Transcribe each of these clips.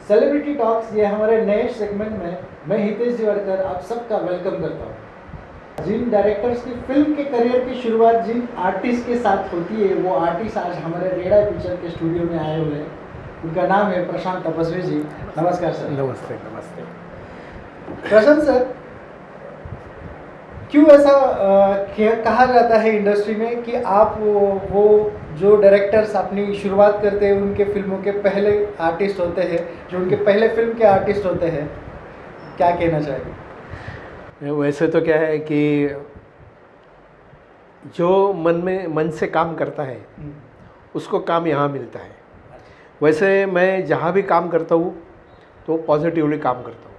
Celebrity talks ये हमारे नए सेगमेंट में मैं हितेश जिवरकर आप सबका वेलकम करता हूँ। जिन डायरेक्टर्स की फिल्म के करियर की शुरुआत जिन आर्टिस्ट के साथ होती है वो आर्टिस्ट आज हमारे रेडा पिक्चर के स्टूडियो में आए हुए हैं। उनका नाम है प्रशांत तपस्वी जी। नमस्कार सर। नमस्ते नमस्ते। प्रशांत सर, क्यों ऐसा कहा जाता है इंडस्ट्री में कि आप वो जो डायरेक्टर्स अपनी शुरुआत करते हैं उनके फिल्मों के पहले आर्टिस्ट होते हैं, जो उनके पहले फिल्म के आर्टिस्ट होते हैं, क्या कहना चाहेंगे? वैसे तो क्या है कि जो मन से काम करता है उसको काम यहाँ मिलता है। वैसे मैं जहाँ भी काम करता हूँ तो पॉजिटिवली काम करता हूँ।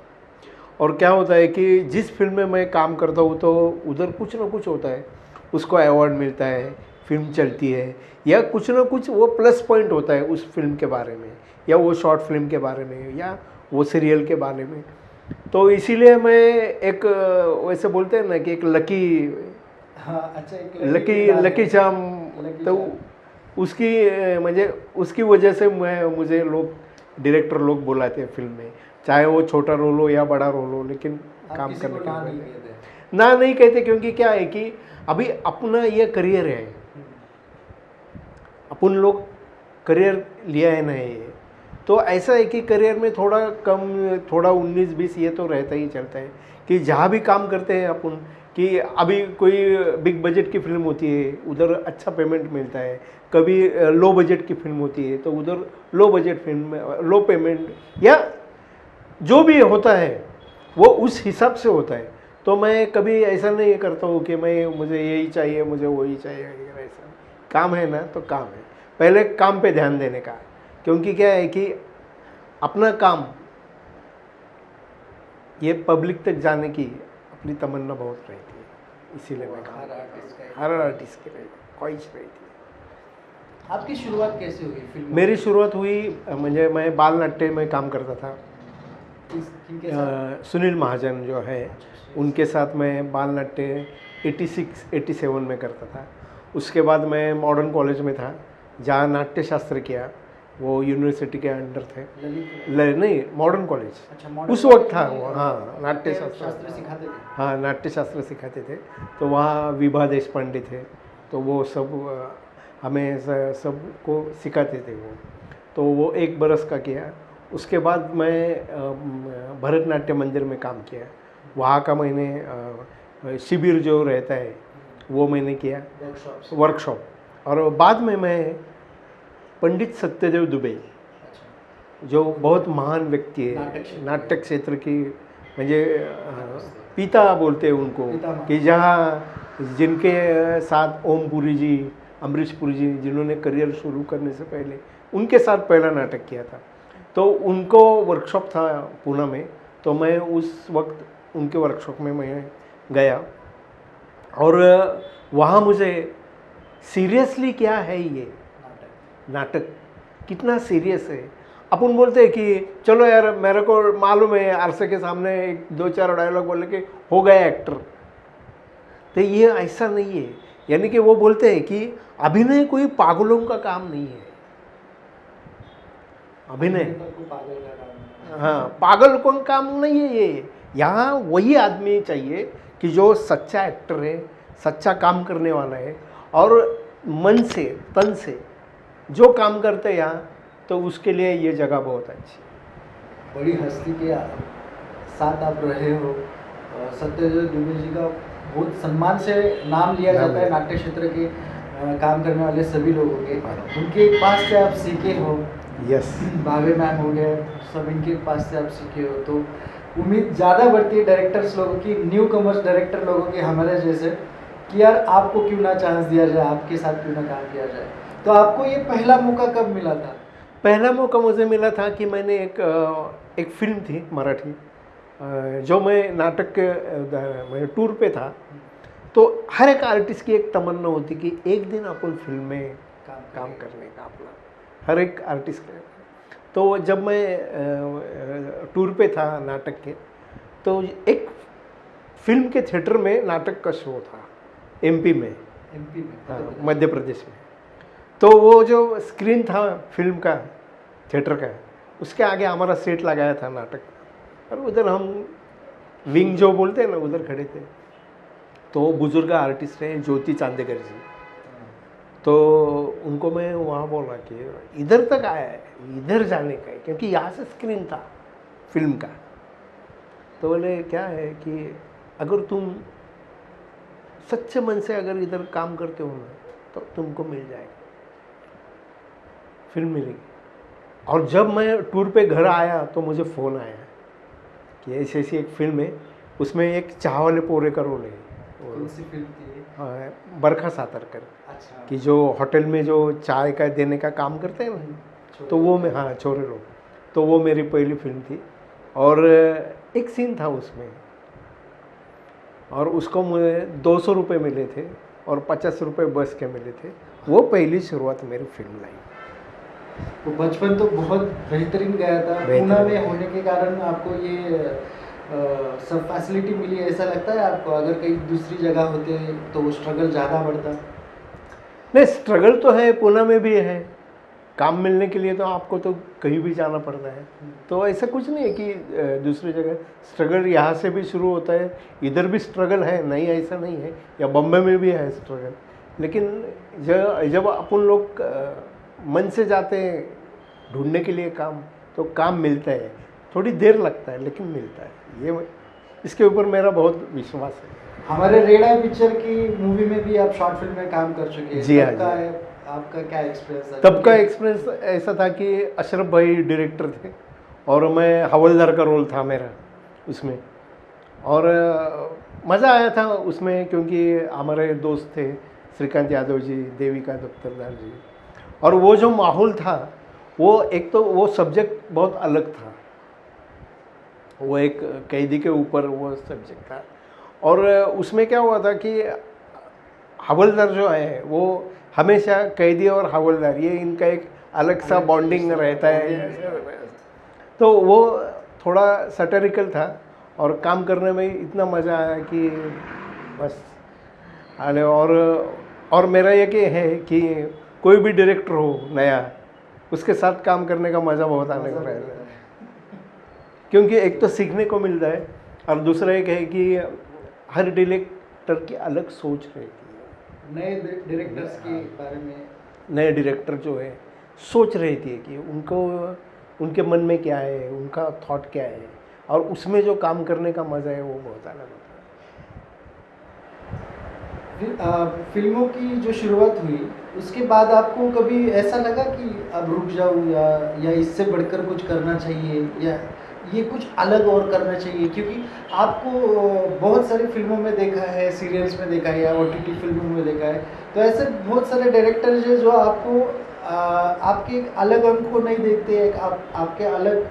और क्या होता है कि जिस फिल्म में मैं काम करता हूँ तो उधर कुछ ना कुछ होता है, उसको अवार्ड मिलता है, फिल्म चलती है, या कुछ ना कुछ वो प्लस पॉइंट होता है उस फिल्म के बारे में, या वो शॉर्ट फिल्म के बारे में, या वो सीरियल के बारे में। तो इसीलिए मैं एक वैसे बोलते हैं ना कि एक लकी, हाँ अच्छा, लकी चाम, तो उसकी उसकी वजह से मुझे लोग डायरेक्टर लोग बुलाते हैं फिल्म में, चाहे वो छोटा रोल हो या बड़ा रोल हो, लेकिन काम करने के बाद ना नहीं कहते। क्योंकि क्या है कि अभी अपना ये करियर है, अपन लोग करियर लिया है ना, ये तो ऐसा है कि करियर में थोड़ा कम, थोड़ा 19-20 ये तो रहता ही चलता है कि जहाँ भी काम करते हैं अपन, कि अभी कोई बिग बजट की फिल्म होती है उधर अच्छा पेमेंट मिलता है, कभी लो बजट की फिल्म होती है तो उधर लो बजट फिल्म में लो पेमेंट, या जो भी होता है वो उस हिसाब से होता है। तो मैं कभी ऐसा नहीं करता हूँ कि मुझे यही चाहिए, मुझे वही चाहिए। ऐसा काम है ना तो काम है, पहले काम पे ध्यान देने का। क्योंकि क्या है कि अपना काम ये पब्लिक तक जाने की अपनी तमन्ना बहुत रहती है, इसीलिए मैं हर आर्टिस्ट की ख्वाहिश रहती है। आपकी शुरुआत कैसे हुई फिल्म? मेरी शुरुआत हुई, मैं बाल नाट्य में काम करता था। सुनील महाजन जो है उनके साथ मैं बाल नाट्य 86-87 में करता था। उसके बाद मैं मॉडर्न कॉलेज में था जहाँ नाट्य शास्त्र किया, वो यूनिवर्सिटी के अंडर थे। नहीं, मॉडर्न कॉलेज। अच्छा, उस वक्त था वो। हाँ, नाट्य शास्त्र सिखाते थे। हाँ, नाट्य शास्त्र सिखाते थे। तो वहाँ विभा देशपांडे थे, तो वो सब हमें सबको सिखाते थे वो। तो वो 1 बरस का किया। उसके बाद मैं भरतनाट्य मंदिर में काम किया। वहाँ का मैंने शिविर जो रहता है वो मैंने किया, वर्कशॉप। और बाद में मैं पंडित सत्यदेव दुबे, जो बहुत महान व्यक्ति है नाट्य क्षेत्र की, पिता बोलते हैं उनको, कि जहाँ जिनके साथ ओम पुरी जी, अमरीश पुरी जी, जिन्होंने करियर शुरू करने से पहले उनके साथ पहला नाटक किया था, तो उनको वर्कशॉप था पुणे में। तो मैं उस वक्त उनके वर्कशॉप में मैं गया, और वहाँ मुझे सीरियसली क्या है ये नाटक कितना सीरियस है। अपन बोलते हैं कि चलो यार, मेरे को मालूम है आरसे के सामने 2-4 डायलॉग बोल के हो गया एक्टर, तो ये ऐसा नहीं है। यानी कि वो बोलते हैं कि अभिनय कोई पागलों का काम नहीं है। अभिनय हाँ, पागल कौन काम नहीं है ये। यहाँ वही आदमी चाहिए कि जो सच्चा एक्टर है, सच्चा काम करने वाला है, और मन से तन से जो काम करते हैं यहाँ, तो उसके लिए ये जगह बहुत अच्छी है। बड़ी हस्ती के साथ आप रहे हो। सत्यदेव दुबे जी का बहुत सम्मान से नाम लिया जाता है नाट्य क्षेत्र के काम करने वाले सभी लोगों के। उनके पास से आप सीखे हो। यस, भावे मैम हो गए, सब इनके पास से आप सीखे हो, तो उम्मीद ज़्यादा बढ़ती है डायरेक्टर्स लोगों की, न्यू कमर्स डायरेक्टर लोगों की, हमारे जैसे, कि यार आपको क्यों ना चांस दिया जाए, आपके साथ क्यों ना काम किया जाए। तो आपको ये पहला मौका कब मिला था? पहला मौका मुझे मिला था कि मैंने एक फिल्म थी मराठी, जो मैं नाटक के मैं टूर पे था। तो हर एक आर्टिस्ट की एक तमन्ना होती कि एक दिन अपन फिल्म में काम करने का, अपना हर एक आर्टिस्ट का। तो जब मैं टूर पे था नाटक के, तो एक फिल्म के थिएटर में नाटक का शो था एमपी में, हाँ, मध्य प्रदेश में। तो वो जो स्क्रीन था फिल्म का, थिएटर का, उसके आगे हमारा सेट लगाया था नाटक, और उधर हम विंग जो बोलते हैं ना, उधर खड़े थे। तो बुजुर्ग आर्टिस्ट हैं ज्योति चांदेकर जी, तो उनको मैं वहाँ बोला कि इधर तक आया है, इधर जाने का है, क्योंकि यहाँ से स्क्रीन था फिल्म का। तो बोले क्या है कि अगर तुम सच्चे मन से अगर इधर काम करते हो ना, तो तुमको मिल जाएगा, फिल्म मिलेगी। और जब मैं टूर पे घर आया तो मुझे फ़ोन आया कि ऐसी ऐसी एक फिल्म है, उसमें एक चाह वाले पोरे का रोल है। कौन सी फिल्म थी? बरखा सातरकर। अच्छा। कि जो होटल में जो चाय का देने का काम करते हैं ना, तो वो मैं, हाँ, छोरे लोग, तो वो मेरी पहली फिल्म थी। और एक सीन था उसमें, और उसको मुझे 200 रुपये मिले थे और 50 रुपये बस के मिले थे। वो पहली शुरुआत मेरी फिल्म लाइफ। तो बचपन तो बहुत बेहतरीन गया था। पूना में होने के कारण आपको ये सब फैसिलिटी मिली, ऐसा लगता है आपको? अगर कहीं दूसरी जगह होते तो स्ट्रगल ज़्यादा बढ़ता? नहीं, स्ट्रगल तो है, पूना में भी है। काम मिलने के लिए तो आपको तो कहीं भी जाना पड़ता है, तो ऐसा कुछ नहीं है कि दूसरी जगह स्ट्रगल यहाँ से भी शुरू होता है, इधर भी स्ट्रगल है, नहीं ऐसा नहीं है, या बम्बई में भी है स्ट्रगल। लेकिन जब अपन लोग मन से जाते हैं ढूंढने के लिए काम, तो काम मिलता है। थोड़ी देर लगता है लेकिन मिलता है, ये इसके ऊपर मेरा बहुत विश्वास है। हमारे रेडा पिक्चर की मूवी में भी आप शॉर्ट फिल्म में काम कर चुके हैं। जी हाँ। आपका क्या एक्सपीरियंस है? तब का एक्सपीरियंस ऐसा था कि अशरफ भाई डायरेक्टर थे और मैं हवलदार का रोल था मेरा उसमें, और मज़ा आया था उसमें, क्योंकि हमारे दोस्त थे श्रीकांत यादव जी, देविका दफ्तरदार जी, और वो जो माहौल था, वो एक तो वो सब्जेक्ट बहुत अलग था, वो एक कैदी के ऊपर वो सब्जेक्ट था। और उसमें क्या हुआ था कि हवलदार जो है वो हमेशा कैदी और हवलदार, ये इनका एक अलग सा बॉन्डिंग रहता है, तो वो थोड़ा सैटिरिकल था और काम करने में इतना मज़ा आया कि बस। और मेरा ये कि है कि कोई भी डायरेक्टर हो नया, उसके साथ काम करने का मज़ा बहुत आने का रहता है, क्योंकि एक तो सीखने को मिलता है, और दूसरा एक है कि हर डायरेक्टर की अलग सोच रहती है। नए डायरेक्टर्स के बारे में, नए डायरेक्टर जो है सोच रहती है कि उनके मन में क्या है, उनका थॉट क्या है, और उसमें जो काम करने का मज़ा है वो बहुत अलग होता है। फिल्मों की जो शुरुआत हुई उसके बाद आपको कभी ऐसा लगा कि अब रुक जाऊँ, या इससे बढ़कर कुछ करना चाहिए, या ये कुछ अलग और करना चाहिए? क्योंकि आपको बहुत सारी फिल्मों में देखा है, सीरियल्स में देखा है, या OTT फिल्मों में देखा है, तो ऐसे बहुत सारे डायरेक्टर्स हैं जो आपको आपके एक अलग अंग को नहीं देखते, एक आपके अलग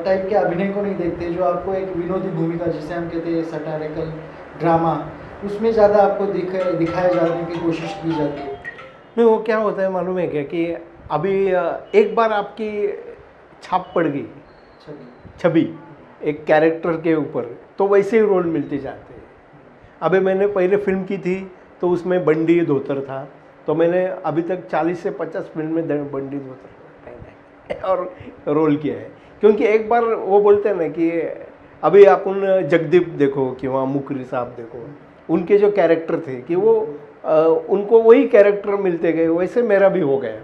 टाइप के अभिनय को नहीं देखते, जो आपको एक विनोदी भूमिका, जिसे हम कहते हैं सैटारिकल ड्रामा, उसमें ज़्यादा आपको दिखाए जाने की कोशिश की जाती है। नहीं, वो क्या होता है मालूम है क्या, कि अभी एक बार आपकी छाप पड़ गई, छवि एक कैरेक्टर के ऊपर, तो वैसे ही रोल मिलते जाते हैं। अभी मैंने पहले फिल्म की थी तो उसमें बंडी धोतर था, तो मैंने अभी तक 40 से 50 फिल्म में बंडी धोतर पहना है और रोल किया है। क्योंकि एक बार वो बोलते हैं ना कि अभी अपन जगदीप देखो कि वहाँ मुकरी साहब देखो, उनके जो कैरेक्टर थे कि वो उनको वही कैरेक्टर मिलते गए, वैसे मेरा भी हो गया।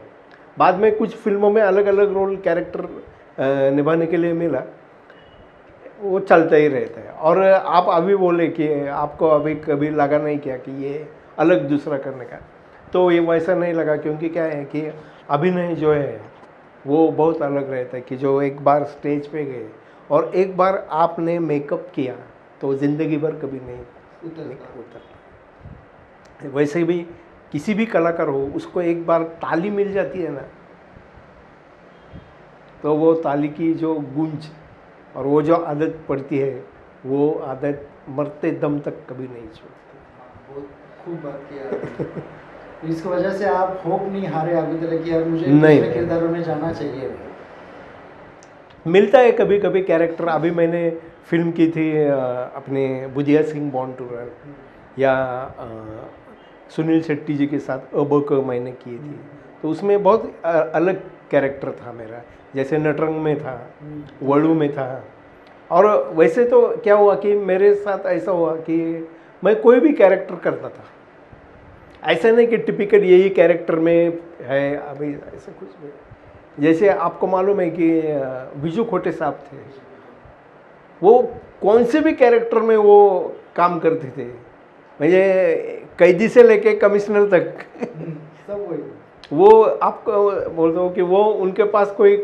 बाद में कुछ फिल्मों में अलग अलग रोल कैरेक्टर निभाने के लिए मिला, वो चलता ही रहता है। और आप अभी बोले कि आपको अभी कभी लगा नहीं क्या कि ये अलग दूसरा करने का, तो ये वैसा नहीं लगा, क्योंकि क्या है कि अभिनय जो है वो बहुत अलग रहता है। कि जो एक बार स्टेज पे गए और एक बार आपने मेकअप किया तो ज़िंदगी भर कभी नहीं उतरता। वैसे भी किसी भी कलाकार हो, उसको एक बार ताली मिल जाती है ना, तो वो ताली की जो गूंज और वो जो आदत पड़ती है, वो आदत मरते दम तक कभी नहीं छोड़ती। बहुत खूब बात किया। इस वजह से आप होप नहीं हारे अभी तक कि यार मुझे दूसरे किरदारों में जाना चाहिए? मिलता है कभी कभी कैरेक्टर। अभी मैंने फिल्म की थी अपने Budhia Singh born to run, या सुनील शेट्टी जी के साथ अब मैंने की थी, तो उसमें बहुत अलग कैरेक्टर था मेरा, जैसे नटरंग में था, वड़ू में था। और वैसे तो क्या हुआ कि मेरे साथ ऐसा हुआ कि मैं कोई भी कैरेक्टर करता था, ऐसा नहीं कि टिपिकल यही कैरेक्टर में है अभी, ऐसा कुछ नहीं। जैसे आपको मालूम है कि विजू खोटे साहब थे, वो कौन से भी कैरेक्टर में वो काम करते थे, मुझे कैदी से लेके कमिश्नर तक सब वही। वो आपको बोलते हो कि वो उनके पास कोई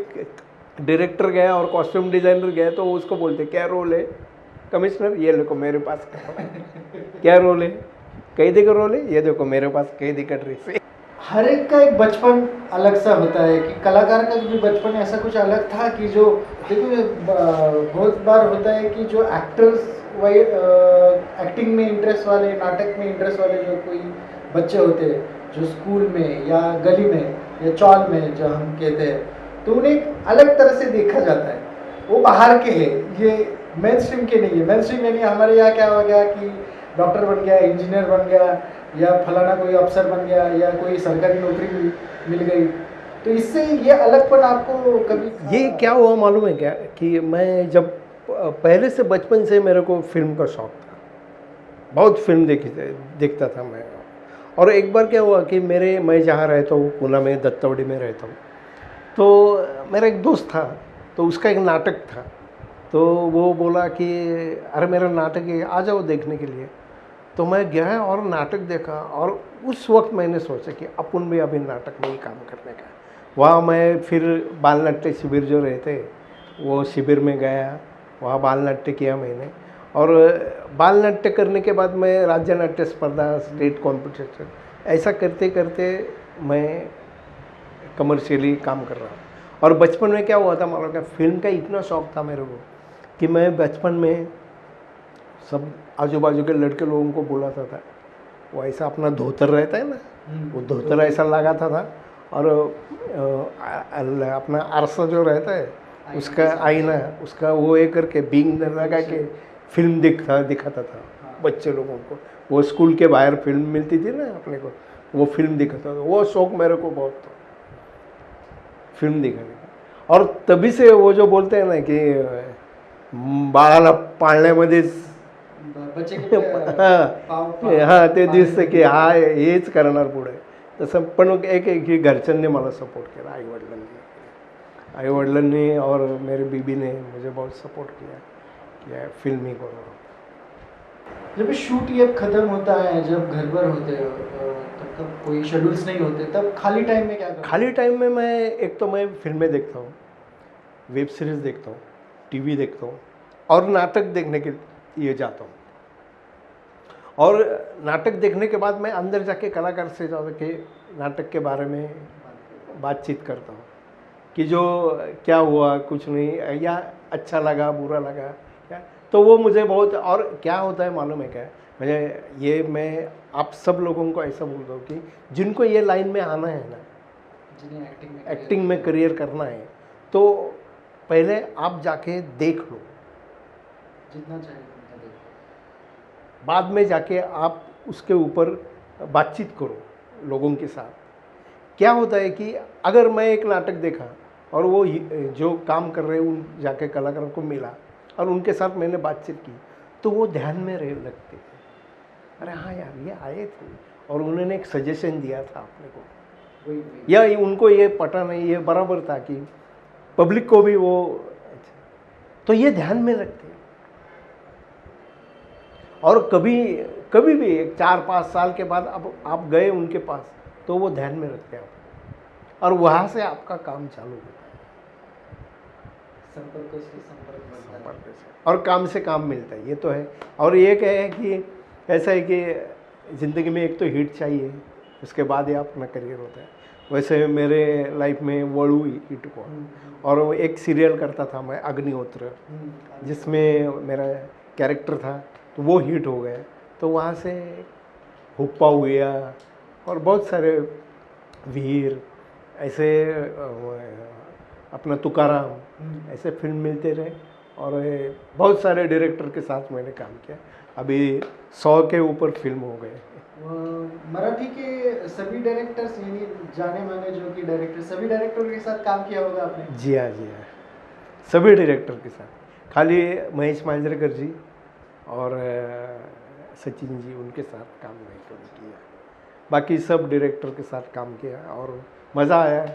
डायरेक्टर गया और कॉस्ट्यूम डिजाइनर गया तो उसको बोलते क्या रोल है कमिश्नर, ये देखो मेरे पास क्या रोल है, कैदी का रोल है, ये देखो मेरे पास कैदी का ड्रेस है। हर एक का एक बचपन अलग सा होता है कि कलाकार का भी बचपन ऐसा कुछ अलग था कि जो देखो बहुत बार होता है कि जो एक्टर्स वही एक्टिंग में इंटरेस्ट वाले, नाटक में इंटरेस्ट वाले जो कोई बच्चे होते हैं जो स्कूल में या गली में या चौल में जो हम कहते हैं, तो उन्हें एक अलग तरह से देखा जाता है, वो बाहर के हैं, ये मेन स्ट्रीम के नहीं है। मेन स्ट्रीम यानी हमारे यहाँ क्या हो गया कि डॉक्टर बन गया, इंजीनियर बन गया, या फलाना कोई अफसर बन गया, या कोई सरकारी नौकरी मिल गई, तो इससे ये अलगपन आपको कभी ये क्या हुआ मालूम है क्या कि मैं जब पहले से बचपन से मेरे को फिल्म का शौक था, बहुत फिल्म देखता था मैं। और एक बार क्या हुआ कि मैं जहाँ रहता हूँ पूना में दत्तवाड़ी में रहता हूँ, तो मेरा एक दोस्त था, तो उसका एक नाटक था, तो वो बोला कि अरे मेरा नाटक है, आ जाओ देखने के लिए। तो मैं गया और नाटक देखा, और उस वक्त मैंने सोचा कि अपन भी अभी नाटक में ही काम करने का। वहाँ मैं फिर बाल नाट्य शिविर जो रहते वो शिविर में गया, वहाँ बाल नाट्य किया मैंने। और बाल नाट्य करने के बाद मैं राज्य नाट्य स्पर्धा, स्टेट कॉम्पिटिशन, ऐसा करते करते मैं कमर्शियली काम कर रहा हूँ। और बचपन में क्या हुआ था मालूम है, फिल्म का इतना शौक था मेरे को कि मैं बचपन में सब आजू बाजू के लड़के लोगों को बुलाता था, वो ऐसा अपना धोतर रहता है ना, वो धोतर ऐसा लगाता था, और अपना अरसा जो रहता है उसका आईना, उसका वो एक करके बींग लगा के फिल्म दिखाता था बच्चे लोगों को। वो स्कूल के बाहर फिल्म मिलती थी ना अपने को, वो फिल्म दिखाता था। वो शौक मेरे को बहुत था फिल्म दिखाने का। और तभी से वो जो बोलते हैं ना कि बाळाला पाळण्यामध्येच हां ते दिसतं की हा हेच करणार पुढे, तसं पण एक घरच्यांनी मला सपोर्ट केला, आई-वडिलांनी और मेरे बीबी ने मुझे बहुत सपोर्ट किया कि फिल्म ही करो। जब शूट ये खत्म होता है, जब घर पर होते हो, तब कोई शेड्यूल्स नहीं होते, तब खाली टाइम में क्या करते हो? खाली टाइम में मैं फिल्में देखता हूँ, वेब सीरीज़ देखता हूँ, टीवी देखता हूँ, और नाटक देखने के लिए जाता हूँ। और नाटक देखने के बाद मैं अंदर जाके कलाकार से जाके नाटक के बारे में बातचीत करता हूँ कि जो क्या हुआ, कुछ नहीं, या अच्छा लगा, बुरा लगा क्या, तो वो मुझे बहुत। और क्या होता है मालूम है क्या, मैं आप सब लोगों को ऐसा बोलता हूँ कि जिनको ये लाइन में आना है ना, जिन्हें एक्टिंग में करियर करना है, तो पहले आप जाके देख लो, जितना चाहिए उतना देखो, बाद में जाके आप उसके ऊपर बातचीत करो लोगों के साथ। क्या होता है कि अगर मैं एक नाटक देखा और वो जो काम कर रहे हैं उन जाके कलाकारों को मिला और उनके साथ मैंने बातचीत की, तो वो ध्यान में रह लगते थे, अरे हाँ यार ये आए थे और उन्होंने एक सजेशन दिया था अपने को, या उनको ये पता नहीं, ये बराबर था कि पब्लिक को भी वो, तो ये ध्यान में रखते हैं। और कभी भी 4-5 साल के बाद अब आप गए उनके पास, तो वो ध्यान में रखते हैं आप, और वहाँ से आपका काम चालू होता है, संपर्क से संपर्क से, और काम से काम मिलता है, ये तो है। और ये है कि ऐसा है कि ज़िंदगी में एक तो हिट चाहिए, उसके बाद ही अपना करियर होता है। वैसे मेरे लाइफ में वड़ू हिट हुआ, और वो एक सीरियल करता था मैं, अग्निहोत्र, जिसमें मेरा कैरेक्टर था, तो वो हिट हो गया। तो वहाँ से हुप्पा हुआ और बहुत सारे वीर, ऐसे अपना तुकाराम, ऐसे फिल्म मिलते रहे, और बहुत सारे डायरेक्टर के साथ मैंने काम किया। अभी 100 के ऊपर फिल्म हो गए। मराठी के सभी डायरेक्टर्स यानी जाने माने जो कि डायरेक्टर सभी डायरेक्टरों के साथ काम किया होगा आपने? जी हाँ, सभी डायरेक्टर के साथ, खाली महेश मांजरेकर जी और सचिन जी उनके साथ काम नहीं किया, बाकी सब डायरेक्टर के साथ काम किया और मज़ा आया।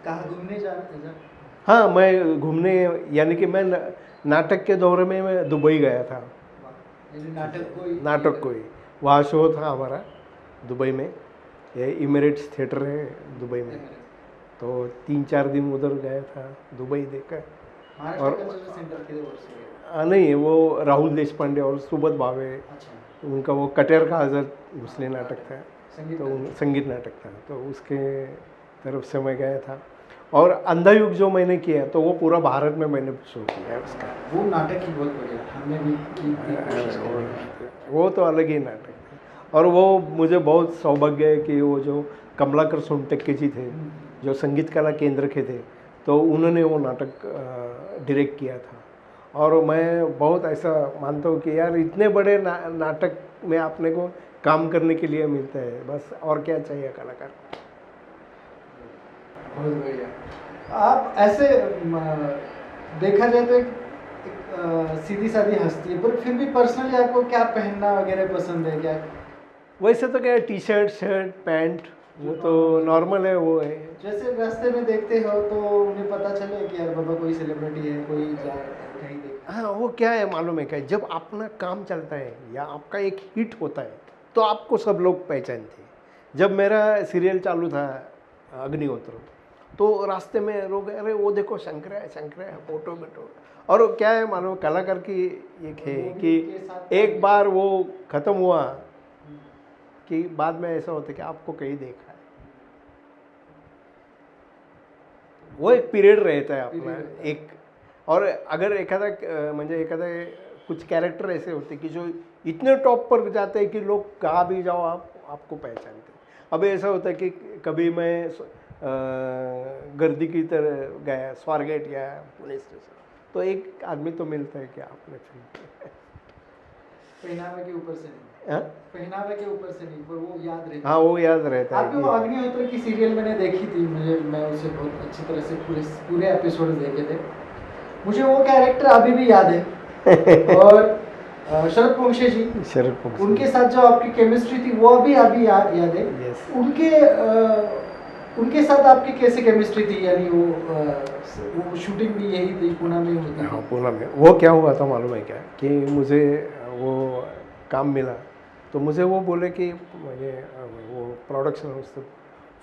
कहाँ घूमने जा? हाँ, मैं घूमने यानी कि मैं नाटक के दौरे में मैं दुबई गया था। नाटक को ही वहाँ शो था हमारा दुबई में, ये इमिरेट्स थिएटर है दुबई में, तो 3-4 दिन उधर गया था दुबई देखकर। और नहीं, वो राहुल देशपांडे और सुबोध भावे, उनका वो कटेर का हजरत घुसले नाटक था, तो संगीत नाटक था, तो उसके तरफ से मैं गया था। और अंधा युग जो मैंने किया तो वो पूरा भारत में मैंने शो किया है उसका। वो नाटक ही बहुत बढ़िया, हमने भी की वो तो अलग ही नाटक है। और वो मुझे बहुत सौभाग्य है कि वो जो कमलाकर सोनटक्के जी थे जो संगीत कला केंद्र के थे, तो उन्होंने वो नाटक डायरेक्ट किया था। और मैं बहुत ऐसा मानता हूँ कि यार इतने बड़े नाटक में आपने को काम करने के लिए मिलता है, बस और क्या चाहिए कलाकार को। बहुत बढ़िया। आप ऐसे देखा जाए तो एक सीधी सादी हस्ती है, पर फिर भी पर्सनली आपको क्या पहनना वगैरह पसंद है क्या? वैसे तो क्या टी शर्ट, पैंट, वो तो नॉर्मल है, वो है। जैसे रास्ते में देखते हो तो उन्हें पता चले कि यार बाबा कोई सेलिब्रिटी है, कोई जा कहीं देख। हाँ, वो क्या है मालूम है क्या, जब अपना काम चलता है या आपका एक हिट होता है तो आपको सब लोग पहचानते हैं। जब मेरा सीरियल चालू था अग्निहोत्र, तो रास्ते में लोग अरे वो देखो शंकर है फोटो। और क्या है मालूम, कलाकार की एक है कि एक बार वो ख़त्म हुआ कि बाद में ऐसा होता है कि आपको कहीं देखा है, वो एक पीरियड रहता है अपना एक। और अगर एखादा कुछ कैरेक्टर ऐसे होते कि जो इतने टॉप पर जाते हैं कि लोग कहाँ भी जाओ आपको पहचानते हैं। अब ऐसा होता है कि कभी मैं गर्दी की तरह गया, स्वारगेट गया, पुलिस स्टेशन, तो एक आदमी तो मिलता है कि आपने फिल्म पहनावे के ऊपर से नहीं, पहनावे के ऊपर से नहीं, पर वो याद रहता है। हाँ, वो याद रहता है। आपने वो अग्निहोत्र की सीरियल मैंने देखी थी, मैं उसे बहुत अच्छी तरह से पूरे एपिसोड देखे थे। मुझे वो कैरेक्टर अभी भी याद है। और शरद पोंक्षे जी, उनके साथ जो आपकी केमिस्ट्री थी वो अभी याद है। उनके साथ आपकी कैसे केमिस्ट्री थी, यानी वो शूटिंग भी यही थी, पुणे में होती थी? हाँ, पुणे में। वो क्या हुआ था मालूम है क्या, कि मुझे वो काम मिला, तो मुझे वो बोले कि मुझे वो प्रोडक्शन हाउस से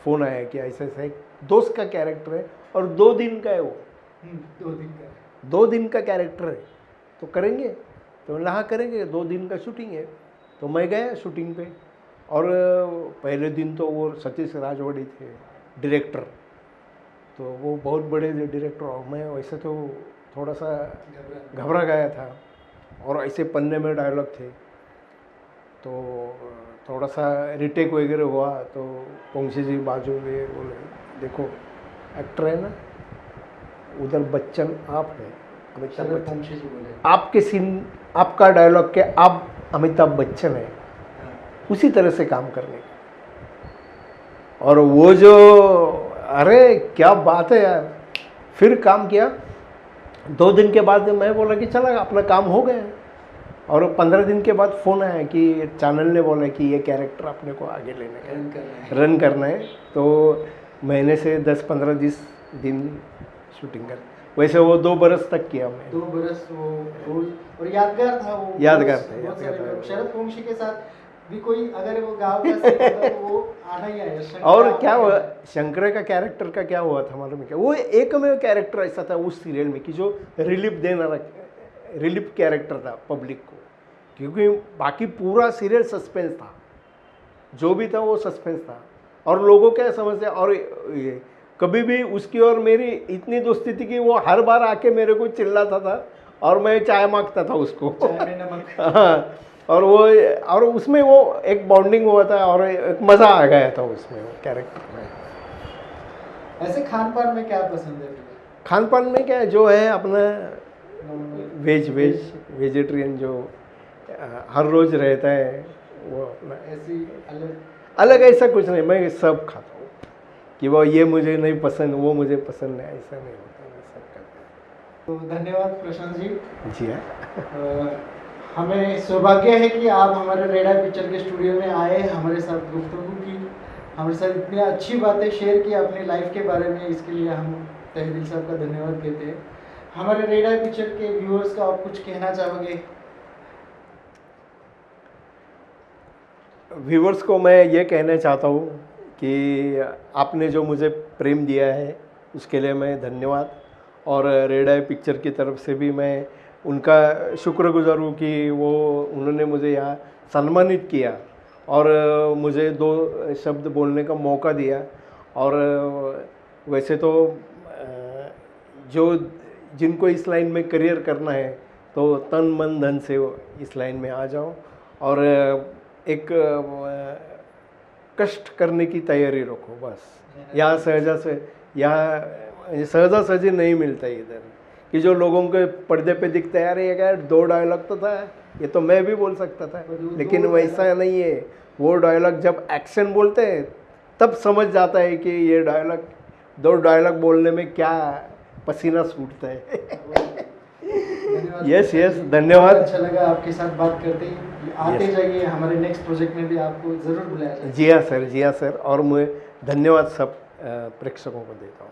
फ़ोन आया कि ऐसा एक दोस्त का कैरेक्टर है और 2 दिन का है वो। 2 दिन का कैरेक्टर है, तो करेंगे? तो हाँ करेंगे, 2 दिन का शूटिंग है। तो मैं गया शूटिंग पे, और पहले दिन तो वो सतीश राजवाड़ी थे डायरेक्टर, तो वो बहुत बड़े डायरेक्टर, और मैं वैसे तो थोड़ा सा घबरा गया था, और ऐसे पन्ने में डायलॉग थे, तो थोड़ा सा रिटेक वगैरह हुआ, तो पोंक्षे जी बाजू में बोले देखो एक्टर है ना, उधर बच्चन आप है, अमिताभ बच्चन, आपके सीन आपका डायलॉग के आप अमिताभ बच्चन है, उसी तरह से काम करने का। और वो जो अरे क्या बात है यार, फिर काम किया। 2 दिन के बाद मैं बोला कि चला अपना काम हो गया, और 15 दिन के बाद फ़ोन आया कि चैनल ने बोला कि ये कैरेक्टर अपने को आगे लेने का रन करना है। तो महीने से 10-15 दिन शूटिंग कर, वैसे वो 2 बरस तक किया मैं। 2 बरस वो और यादगार था वो। यादगार था। शरद पोंक्षे के साथ भी कोई अगर वो गाँव का सीन तो वो आना ही आया। और क्या हुआ, शंकर का कैरेक्टर का क्या हुआ था मालूम है क्या, वो एकमेव कैरेक्टर ऐसा था उस सीरियल में कि जो रिलीफ कैरेक्टर था पब्लिक को, क्योंकि बाकी पूरा सीरियल सस्पेंस था, जो भी था वो सस्पेंस था, और लोगों क्या समझते। और ये कभी भी उसकी और मेरी इतनी दोस्ती थी कि वो हर बार आके मेरे को चिल्लाता था और मैं चाय मांगता था उसको। हाँ, और उसमें वो एक बॉन्डिंग हुआ था और एक मज़ा आ गया था उसमें वो कैरेक्टर में। ऐसे खान पान में क्या पसंद है? खान पान में क्या जो है अपना वेजिटेरियन जो हर रोज़ रहता है, वो अपना ऐसी अलग अलग ऐसा कुछ नहीं, मैं सब खाता हूँ कि वो ये मुझे नहीं पसंद, वो मुझे पसंद है, ऐसा नहीं होता, मैं सब खाता तो धन्यवाद प्रशांत जी। हूँ। जी हाँ। हमें सौभाग्य है कि आप हमारे रेडा पिक्चर के स्टूडियो में आए, हमारे साथ गुफ्तगू की, हमारे साथ इतनी अच्छी बातें शेयर की अपनी लाइफ के बारे में। इसके लिए हम तहे दिल से आपका धन्यवाद कहते हैं। हमारे रेडा पिक्चर के व्यूअर्स का आप कुछ कहना चाहोगे? व्यूवर्स को मैं ये कहना चाहता हूँ कि आपने जो मुझे प्रेम दिया है उसके लिए मैं धन्यवाद, और रेड आई पिक्चर की तरफ से भी मैं उनका शुक्रगुजार हूँ कि वो उन्होंने मुझे यहाँ सम्मानित किया और मुझे 2 शब्द बोलने का मौका दिया। और वैसे तो जो जिनको इस लाइन में करियर करना है तो तन मन धन से इस लाइन में आ जाओ और एक कष्ट करने की तैयारी रखो बस। यहाँ सहजा नहीं मिलता इधर कि जो लोगों के पर्दे पे दिखता है, यार ये क्या 2 डायलॉग तो था, ये तो मैं भी बोल सकता था, लेकिन वैसा नहीं है। वो डायलॉग जब एक्शन बोलते हैं तब समझ जाता है कि ये डायलॉग 2 डायलॉग बोलने में क्या पसीना छूटता है। यस धन्यवाद। अच्छा लगा आपके साथ बात करते ही। आते जाइए, हमारे नेक्स्ट प्रोजेक्ट में भी आपको ज़रूर बुलाया जाएगा। जी हाँ सर, और मैं धन्यवाद सब प्रेक्षकों को देता हूँ।